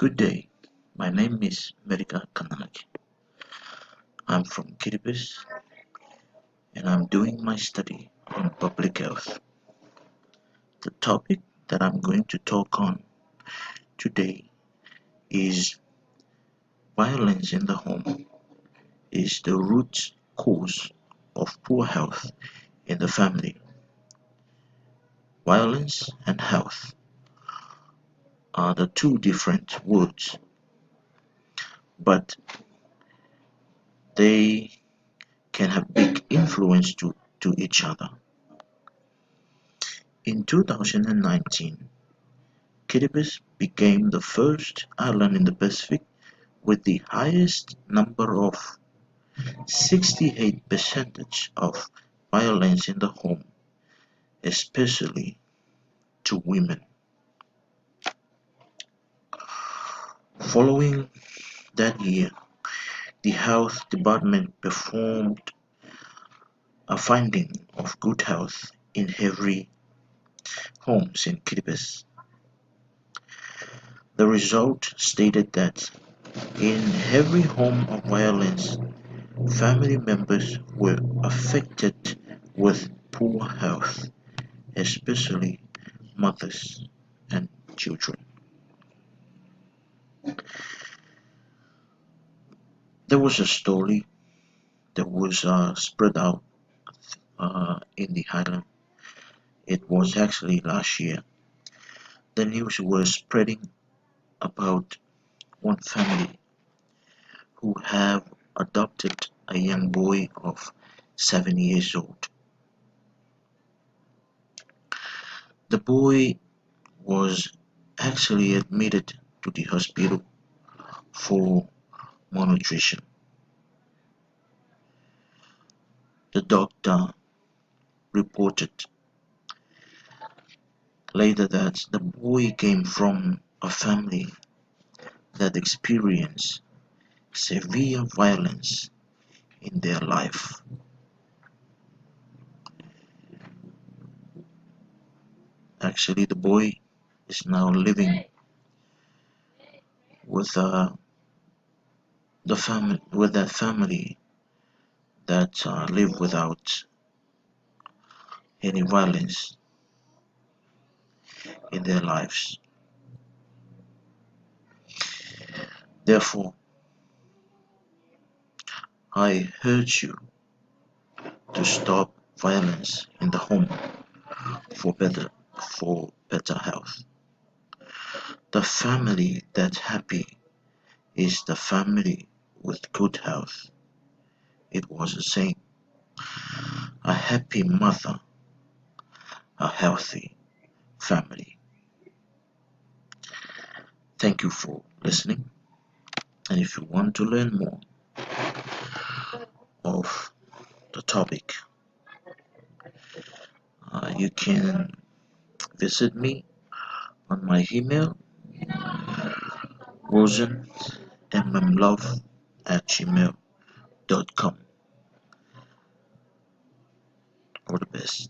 Good day. My name is Merika Kananaki. I'm from Kiribati and I'm doing my study on public health. The topic that I'm going to talk on today is violence in the home is the root cause of poor health in the family. Violence and health are the two different words, but they can have big influence to each other. In 2019, Kiribati became the first island in the Pacific with the highest number of 68% of violence in the home, especially to women. Following that year, the health department performed a finding of good health in every homes in Kiribati. The result stated that in every home of violence, family members were affected with poor health, especially mothers and children. There was a story that was spread out in the island. It was actually last year. The news was spreading about one family who have adopted a young boy of 7 years old. The boy was actually admitted to the hospital for malnutrition. The doctor reported later that the boy came from a family that experienced severe violence in their life. Actually, the boy is now living with that family that live without any violence in their lives. Therefore, I urge you to stop violence in the home for better health. The family that's happy is the family with good health. It was a saying, a happy mother, a healthy family. Thank you for listening. And if you want to learn more of the topic, you can visit me on my email, rosenmmlove@gmail.com. All the best.